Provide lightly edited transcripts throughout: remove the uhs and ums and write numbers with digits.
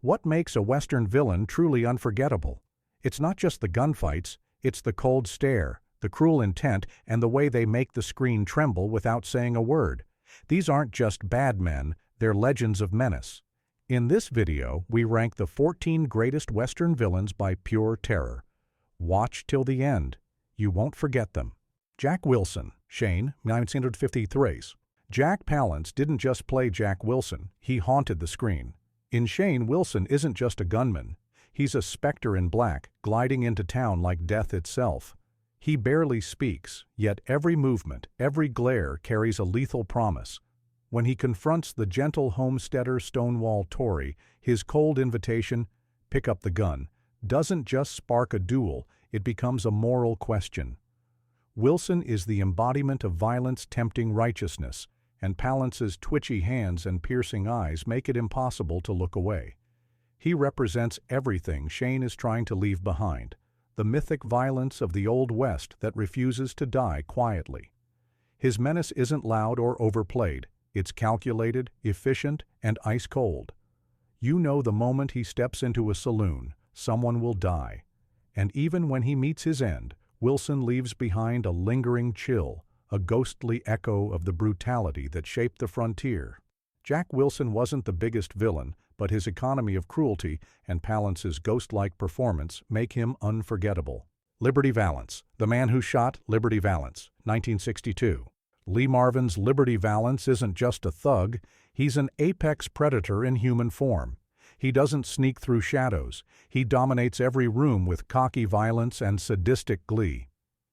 What makes a Western villain truly unforgettable? It's not just the gunfights, it's the cold stare, the cruel intent, and the way they make the screen tremble without saying a word. These aren't just bad men, they're legends of menace. In this video, we rank the 14 greatest Western villains by pure terror. Watch till the end. You won't forget them. Jack Wilson, Shane, 1953. Jack Palance didn't just play Jack Wilson, he haunted the screen. In Shane, Wilson isn't just a gunman. He's a specter in black, gliding into town like death itself. He barely speaks, yet every movement, every glare carries a lethal promise. When he confronts the gentle homesteader Stonewall Tory, his cold invitation, "Pick up the gun," doesn't just spark a duel, it becomes a moral question. Wilson is the embodiment of violence tempting righteousness, and Palance's twitchy hands and piercing eyes make it impossible to look away. He represents everything Shane is trying to leave behind, the mythic violence of the Old West that refuses to die quietly. His menace isn't loud or overplayed, it's calculated, efficient, and ice-cold. You know the moment he steps into a saloon, someone will die. And even when he meets his end, Wilson leaves behind a lingering chill, a ghostly echo of the brutality that shaped the frontier. Jack Wilson wasn't the biggest villain, but his economy of cruelty and Palance's ghost-like performance make him unforgettable. Liberty Valance, the man who shot Liberty Valance, 1962. Lee Marvin's Liberty Valance isn't just a thug, he's an apex predator in human form. He doesn't sneak through shadows, he dominates every room with cocky violence and sadistic glee.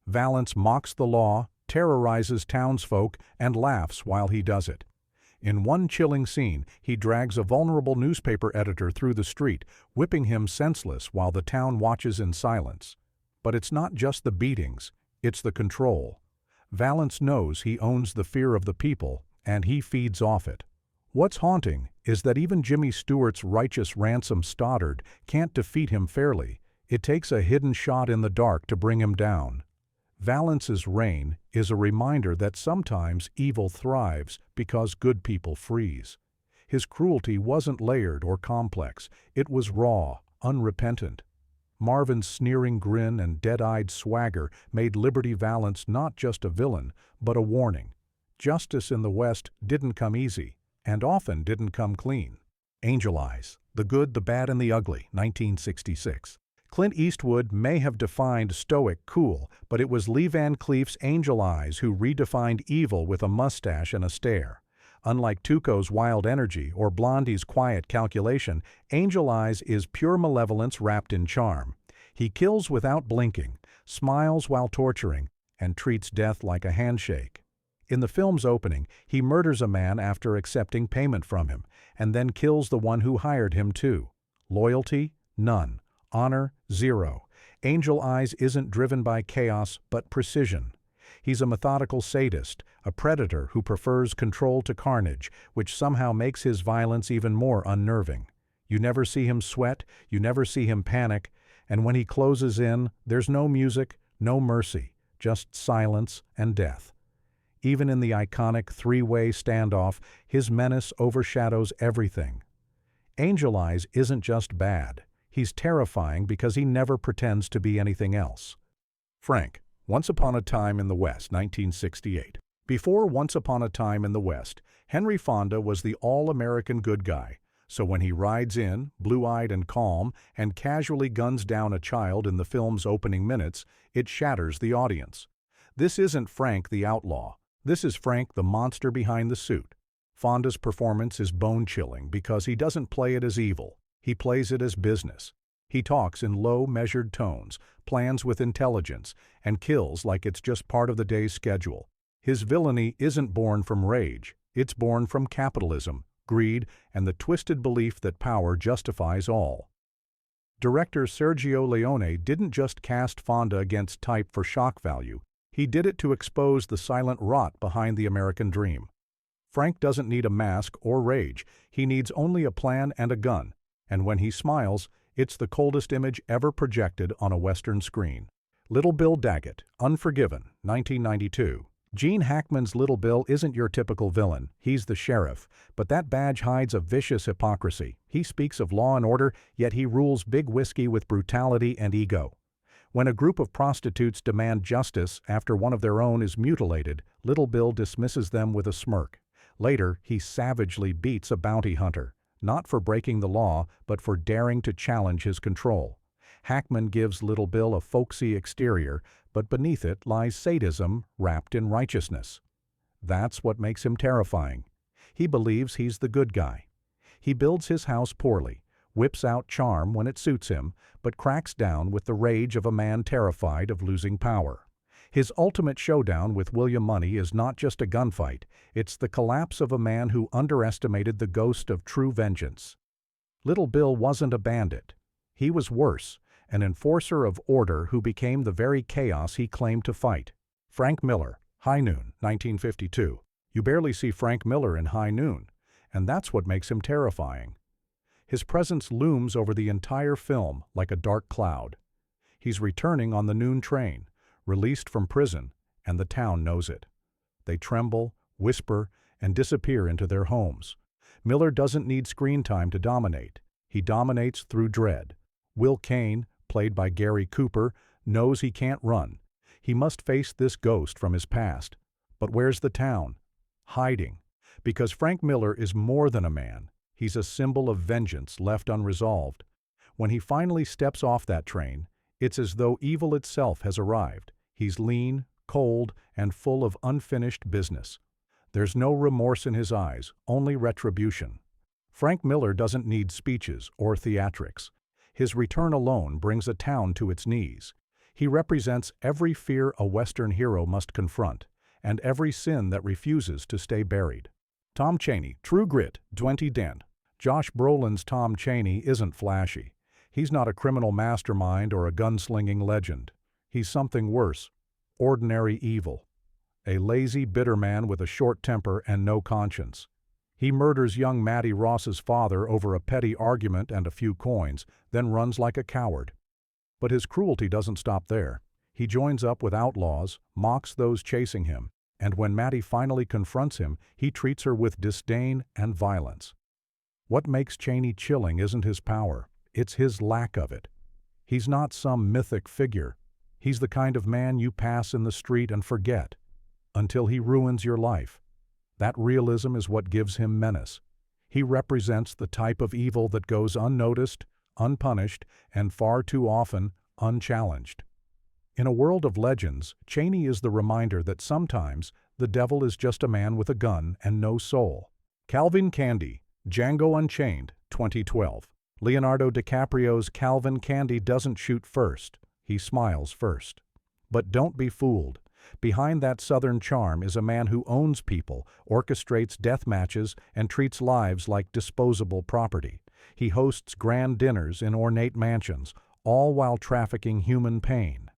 Valance mocks the law, terrorizes townsfolk, and laughs while he does it. In one chilling scene, he drags a vulnerable newspaper editor through the street, whipping him senseless while the town watches in silence. But it's not just the beatings, it's the control. Valance knows he owns the fear of the people, and he feeds off it. What's haunting is that even Jimmy Stewart's righteous ransom Stoddard can't defeat him fairly. It takes a hidden shot in the dark to bring him down. Valance's reign is a reminder that sometimes evil thrives because good people freeze. His cruelty wasn't layered or complex, it was raw, unrepentant. Marvin's sneering grin and dead-eyed swagger made Liberty Valance not just a villain, but a warning. Justice in the West didn't come easy, and often didn't come clean. Angel Eyes, The Good, the Bad, and the Ugly, 1966. Clint Eastwood may have defined stoic cool, but it was Lee Van Cleef's Angel Eyes who redefined evil with a mustache and a stare. Unlike Tuco's wild energy or Blondie's quiet calculation, Angel Eyes is pure malevolence wrapped in charm. He kills without blinking, smiles while torturing, and treats death like a handshake. In the film's opening, he murders a man after accepting payment from him, and then kills the one who hired him too. Loyalty? None. Honor? Zero. Angel Eyes isn't driven by chaos, but precision. He's a methodical sadist, a predator who prefers control to carnage, which somehow makes his violence even more unnerving. You never see him sweat, you never see him panic, and when he closes in, there's no music, no mercy, just silence and death. Even in the iconic three-way standoff, his menace overshadows everything. Angel Eyes isn't just bad. He's terrifying because he never pretends to be anything else. Frank, Once Upon a Time in the West, 1968. Before Once Upon a Time in the West, Henry Fonda was the all-American good guy. So when he rides in, blue-eyed and calm, and casually guns down a child in the film's opening minutes, it shatters the audience. This isn't Frank the outlaw. This is Frank the monster behind the suit. Fonda's performance is bone-chilling because he doesn't play it as evil. He plays it as business. He talks in low, measured tones, plans with intelligence, and kills like it's just part of the day's schedule. His villainy isn't born from rage. It's born from capitalism, greed, and the twisted belief that power justifies all. Director Sergio Leone didn't just cast Fonda against type for shock value. He did it to expose the silent rot behind the American dream. Frank doesn't need a mask or rage. He needs only a plan and a gun. And when he smiles, it's the coldest image ever projected on a Western screen. Little Bill Daggett, Unforgiven, 1992. Gene Hackman's Little Bill isn't your typical villain. He's the sheriff, but that badge hides a vicious hypocrisy. He speaks of law and order, yet he rules Big Whiskey with brutality and ego. When a group of prostitutes demand justice after one of their own is mutilated, Little Bill dismisses them with a smirk. Later, he savagely beats a bounty hunter, not for breaking the law, but for daring to challenge his control. Hackman gives Little Bill a folksy exterior, but beneath it lies sadism wrapped in righteousness. That's what makes him terrifying. He believes he's the good guy. He builds his house poorly, whips out charm when it suits him, but cracks down with the rage of a man terrified of losing power. His ultimate showdown with William Money is not just a gunfight, it's the collapse of a man who underestimated the ghost of true vengeance. Little Bill wasn't a bandit. He was worse, an enforcer of order who became the very chaos he claimed to fight. Frank Miller, High Noon, 1952. You barely see Frank Miller in High Noon, and that's what makes him terrifying. His presence looms over the entire film like a dark cloud. He's returning on the noon train, released from prison, and the town knows it. They tremble, whisper, and disappear into their homes. Miller doesn't need screen time to dominate. He dominates through dread. Will Kane, played by Gary Cooper, knows he can't run. He must face this ghost from his past. But where's the town? Hiding. Because Frank Miller is more than a man. He's a symbol of vengeance left unresolved. When he finally steps off that train, it's as though evil itself has arrived. He's lean, cold, and full of unfinished business. There's no remorse in his eyes, only retribution. Frank Miller doesn't need speeches or theatrics. His return alone brings a town to its knees. He represents every fear a Western hero must confront, and every sin that refuses to stay buried. Tom Cheney, True Grit, 2010. Josh Brolin's Tom Cheney isn't flashy. He's not a criminal mastermind or a gunslinging legend. He's something worse. Ordinary evil. A lazy, bitter man with a short temper and no conscience. He murders young Mattie Ross's father over a petty argument and a few coins, then runs like a coward. But his cruelty doesn't stop there. He joins up with outlaws, mocks those chasing him, and when Mattie finally confronts him, he treats her with disdain and violence. What makes Cheney chilling isn't his power, it's his lack of it. He's not some mythic figure. He's the kind of man you pass in the street and forget, until he ruins your life. That realism is what gives him menace. He represents the type of evil that goes unnoticed, unpunished, and far too often unchallenged. In a world of legends, Cheney is the reminder that sometimes the devil is just a man with a gun and no soul. Calvin Candy, Django Unchained, 2012. Leonardo DiCaprio's Calvin Candy doesn't shoot first, he smiles first. But don't be fooled. Behind that southern charm is a man who owns people, orchestrates death matches, and treats lives like disposable property. He hosts grand dinners in ornate mansions, all while trafficking human pain.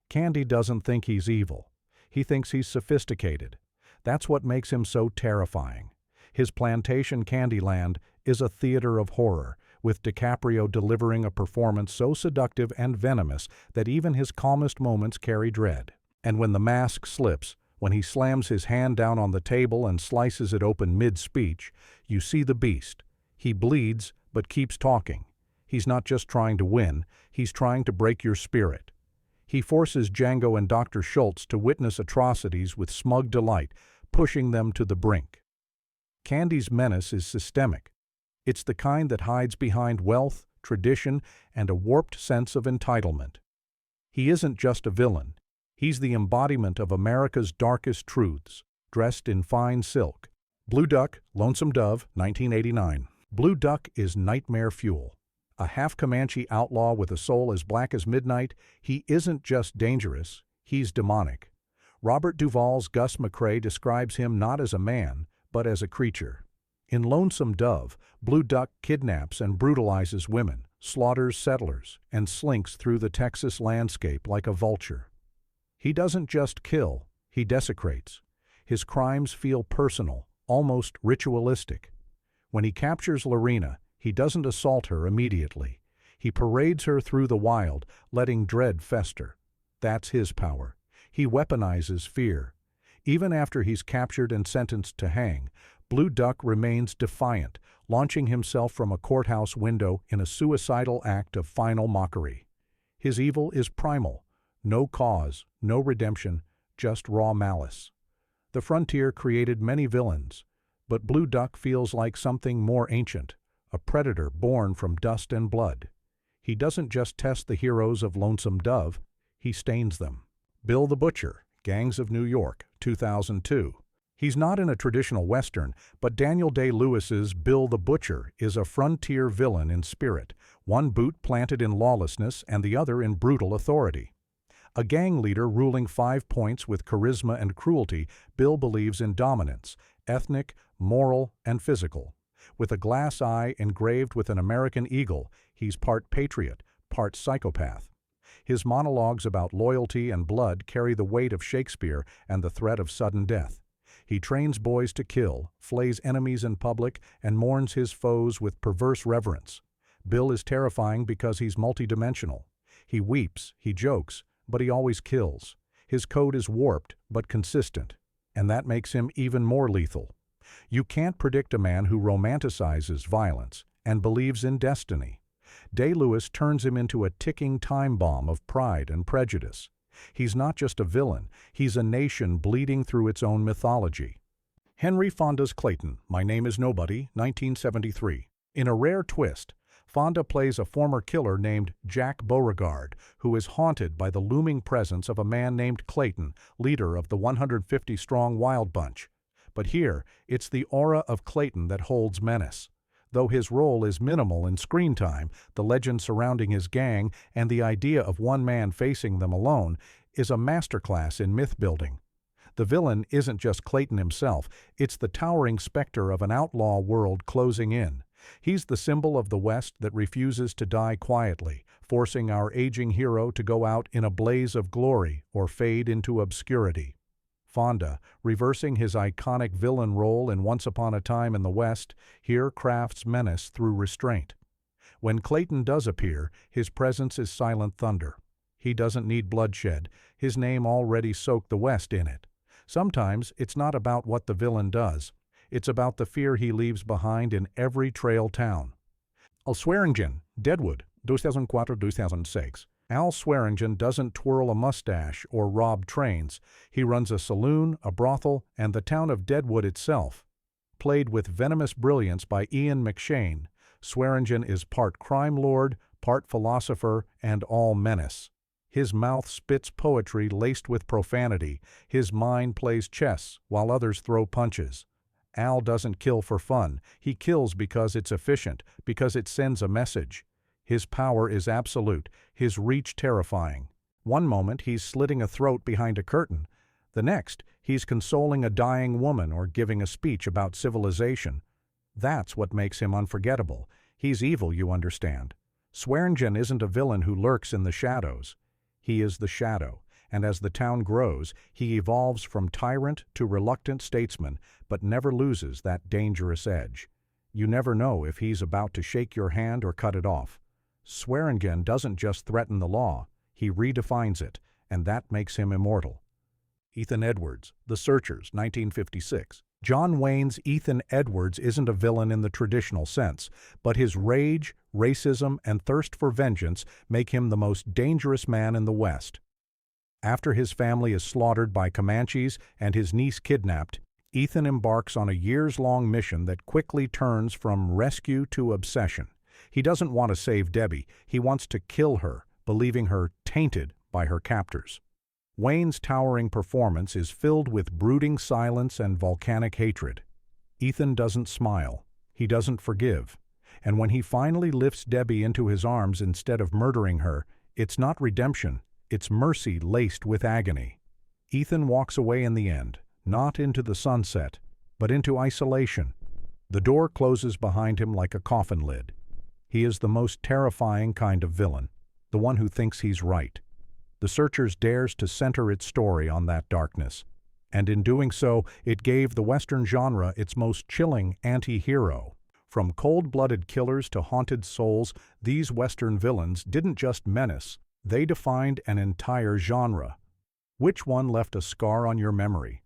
Candy doesn't think he's evil. He thinks he's sophisticated. That's what makes him so terrifying. His plantation Candyland is a theater of horror, with DiCaprio delivering a performance so seductive and venomous that even his calmest moments carry dread. And when the mask slips, when he slams his hand down on the table and slices it open mid-speech, you see the beast. He bleeds, but keeps talking. He's not just trying to win, he's trying to break your spirit. He forces Django and Dr. Schultz to witness atrocities with smug delight, pushing them to the brink. Candy's menace is systemic. It's the kind that hides behind wealth, tradition, and a warped sense of entitlement. He isn't just a villain. He's the embodiment of America's darkest truths, dressed in fine silk. Blue Duck, Lonesome Dove, 1989. Blue Duck is nightmare fuel. A half-Comanche outlaw with a soul as black as midnight, he isn't just dangerous, he's demonic. Robert Duvall's Gus McCrae describes him not as a man, but as a creature. In Lonesome Dove, Blue Duck kidnaps and brutalizes women, slaughters settlers, and slinks through the Texas landscape like a vulture. He doesn't just kill, he desecrates. His crimes feel personal, almost ritualistic. When he captures Lorena, he doesn't assault her immediately. He parades her through the wild, letting dread fester. That's his power. He weaponizes fear. Even after he's captured and sentenced to hang, Blue Duck remains defiant, launching himself from a courthouse window in a suicidal act of final mockery. His evil is primal. No cause, no redemption, just raw malice. The frontier created many villains, but Blue Duck feels like something more ancient, a predator born from dust and blood. He doesn't just test the heroes of Lonesome Dove, he stains them. Bill the Butcher, Gangs of New York, 2002. He's not in a traditional Western, but Daniel Day-Lewis's Bill the Butcher is a frontier villain in spirit, one boot planted in lawlessness and the other in brutal authority. A gang leader ruling 5 points with charisma and cruelty, Bill believes in dominance, ethnic, moral, and physical. With a glass eye engraved with an American eagle, he's part patriot, part psychopath. His monologues about loyalty and blood carry the weight of Shakespeare and the threat of sudden death. He trains boys to kill, flays enemies in public, and mourns his foes with perverse reverence. Bill is terrifying because he's multidimensional. He weeps, he jokes, but he always kills. His code is warped, but consistent, and that makes him even more lethal. You can't predict a man who romanticizes violence and believes in destiny. Day-Lewis turns him into a ticking time bomb of pride and prejudice. He's not just a villain, he's a nation bleeding through its own mythology. Henry Fonda's Clayton, My Name is Nobody, 1973. In a rare twist, Fonda plays a former killer named Jack Beauregard, who is haunted by the looming presence of a man named Clayton, leader of the 150-strong Wild Bunch. But here, it's the aura of Clayton that holds Menace. Though his role is minimal in screen time, the legend surrounding his gang and the idea of one man facing them alone is a masterclass in myth-building. The villain isn't just Clayton himself, it's the towering specter of an outlaw world closing in. He's the symbol of the West that refuses to die quietly, forcing our aging hero to go out in a blaze of glory or fade into obscurity. Fonda, reversing his iconic villain role in Once Upon a Time in the West, here crafts menace through restraint. When Clayton does appear, his presence is silent thunder. He doesn't need bloodshed, his name already soaked the West in it. Sometimes it's not about what the villain does, it's about the fear he leaves behind in every trail town. Al Swearingen, Deadwood, 2004-2006. Al Swearingen doesn't twirl a mustache or rob trains. He runs a saloon, a brothel, and the town of Deadwood itself. Played with venomous brilliance by Ian McShane, Swearingen is part crime lord, part philosopher, and all menace. His mouth spits poetry laced with profanity. His mind plays chess while others throw punches. Al doesn't kill for fun. He kills because it's efficient, because it sends a message. His power is absolute, his reach terrifying. One moment he's slitting a throat behind a curtain. The next, he's consoling a dying woman or giving a speech about civilization. That's what makes him unforgettable. He's evil, you understand. Swearingen isn't a villain who lurks in the shadows. He is the shadow, and as the town grows, he evolves from tyrant to reluctant statesman, but never loses that dangerous edge. You never know if he's about to shake your hand or cut it off. Swearingen doesn't just threaten the law, he redefines it, and that makes him immortal. Ethan Edwards, The Searchers, 1956. John Wayne's Ethan Edwards isn't a villain in the traditional sense, but his rage, racism, and thirst for vengeance make him the most dangerous man in the West. After his family is slaughtered by Comanches and his niece kidnapped, Ethan embarks on a years-long mission that quickly turns from rescue to obsession. He doesn't want to save Debbie, he wants to kill her, believing her tainted by her captors. Wayne's towering performance is filled with brooding silence and volcanic hatred. Ethan doesn't smile, he doesn't forgive, and when he finally lifts Debbie into his arms instead of murdering her, it's not redemption, it's mercy laced with agony. Ethan walks away in the end, not into the sunset, but into isolation. The door closes behind him like a coffin lid. He is the most terrifying kind of villain, the one who thinks he's right. The Searchers dares to center its story on that darkness, and in doing so, it gave the Western genre its most chilling anti-hero. From cold-blooded killers to haunted souls, these Western villains didn't just menace, they defined an entire genre. Which one left a scar on your memory?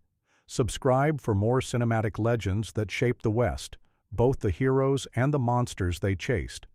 Subscribe for more cinematic legends that shaped the West, both the heroes and the monsters they chased.